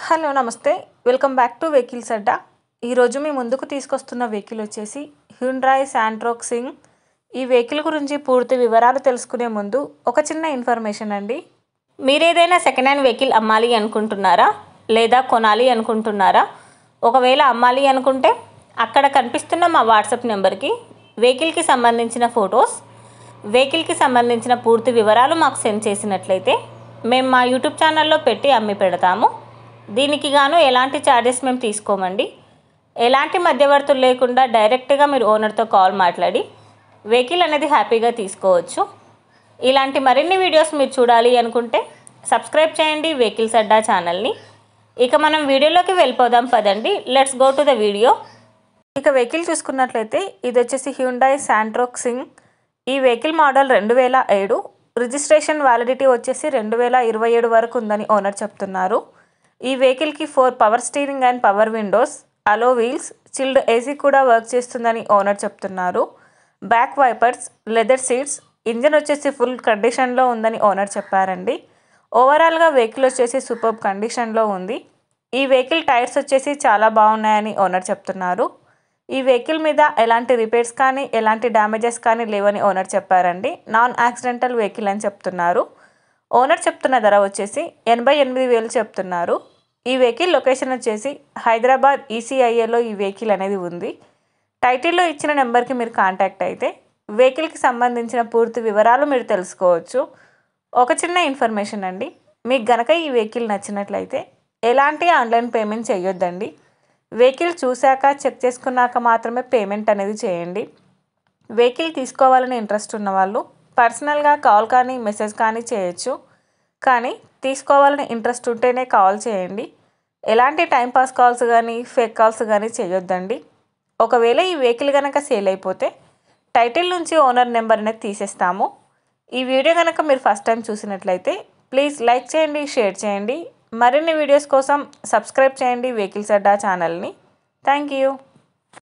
Hello నమస్తే welcome back to vehicles అడ్డా. ఈరోజు మీ ముందుకు తీసుకొస్తున్న వెహికల్ వచ్చేసి హ్యుండాయ్ శాంట్రోక్ సింగ్. ఈ వెహికల్ గురించి పూర్తి వివరాలు తెలుసుకునే ముందు ఒక చిన్న ఇన్ఫర్మేషన్ అండి. మీరు ఏదైనా సెకండ్ హ్యాండ్ వెహికల్ అమ్మాలి అనుకుంటున్నారా లేదా కొనాలి అనుకుంటున్నారా? ఒకవేళ అమ్మాలి అనుకుంటే అక్కడ కనిపిస్తున్న మా వాట్సాప్ నెంబర్కి వెహికల్కి సంబంధించిన ఫొటోస్, వెహికల్కి సంబంధించిన పూర్తి వివరాలు మాకు సెండ్ చేసినట్లయితే మేము మా యూట్యూబ్ ఛానల్లో పెట్టి అమ్మి పెడతాము. దీనికి గాను ఎలాంటి ఛార్జెస్ మేము తీసుకోమండి. ఎలాంటి మధ్యవర్తులు లేకుండా డైరెక్ట్గా మీరు ఓనర్తో కాల్ మాట్లాడి వెహికల్ అనేది హ్యాపీగా తీసుకోవచ్చు. ఇలాంటి మరిన్ని వీడియోస్ మీరు చూడాలి అనుకుంటే సబ్స్క్రైబ్ చేయండి వెహికల్స్ అడ్డా ఛానల్ని. ఇక మనం వీడియోలోకి వెళ్ళిపోదాం పదండి. Let's go to the video. ఇక వెహికల్ చూసుకున్నట్లయితే ఇది వచ్చేసి హ్యుండాయ్ శాంట్రోక్ సింగ్. ఈ వెహికల్ మోడల్ 2007. రిజిస్ట్రేషన్ వ్యాలిడిటీ వచ్చేసి 2027 వరకు ఉందని ఓనర్ చెప్తున్నారు. ఈ వెహికల్కి 4 power steering and power Windows, allow wheels, chilled AC కూడా వర్క్ చేస్తుందని ఓనర్ చెప్తున్నారు. Back wipers, leather seats, engine వచ్చేసి ఫుల్ కండిషన్లో ఉందని ఓనర్ చెప్పారండి. ఓవరాల్గా వెహికల్ వచ్చేసి సూపర్బ్ కండిషన్లో ఉంది. ఈ వెహికల్ టైర్స్ వచ్చేసి చాలా బాగున్నాయని ఓనర్ చెప్తున్నారు. ఈ వెహికల్ మీద ఎలాంటి రిపేర్స్ కానీ ఎలాంటి డ్యామేజెస్ కానీ లేవని ఓనర్ చెప్పారండి. నాన్ యాక్సిడెంటల్ వెహికల్ అని చెప్తున్నారు. ఓనర్ చెప్తున్న ధర వచ్చేసి 88,000 చెప్తున్నారు. ఈ వెహికల్ లొకేషన్ వచ్చేసి హైదరాబాద్ ఈసీఐఏలో ఈ వెహికల్ అనేది ఉంది. టైటిల్లో ఇచ్చిన నెంబర్కి మీరు కాంటాక్ట్ అయితే వెహికల్కి సంబంధించిన పూర్తి వివరాలు మీరు తెలుసుకోవచ్చు. ఒక చిన్న ఇన్ఫర్మేషన్ అండి, మీకు గనక ఈ వెహికల్ నచ్చినట్లయితే ఎలాంటి ఆన్లైన్ పేమెంట్ చేయొద్దండి. వెహికల్ చూశాక చెక్ చేసుకున్నాక మాత్రమే పేమెంట్ అనేది చేయండి. వెహికల్ తీసుకోవాలని ఇంట్రెస్ట్ ఉన్న వాళ్ళు పర్సనల్గా కాల్ కానీ మెసేజ్ కానీ చేయొచ్చు. కానీ తీసుకోవాలని ఇంట్రెస్ట్ ఉంటేనే కాల్ చేయండి. ఎలాంటి టైంపాస్ కాల్స్ కానీ ఫేక్ కాల్స్ కానీ చేయొద్దండి. ఒకవేళ ఈ వెహికల్ కనుక సేల్ అయిపోతే టైటిల్ నుంచి ఓనర్ నెంబర్ అనేది తీసేస్తాము. ఈ వీడియో కనుక మీరు ఫస్ట్ టైం చూసినట్లయితే ప్లీజ్ లైక్ చేయండి, షేర్ చేయండి. మరిన్ని వీడియోస్ కోసం సబ్స్క్రైబ్ చేయండి వెహికల్స్ అడ్డా ఛానల్ని. Thank you.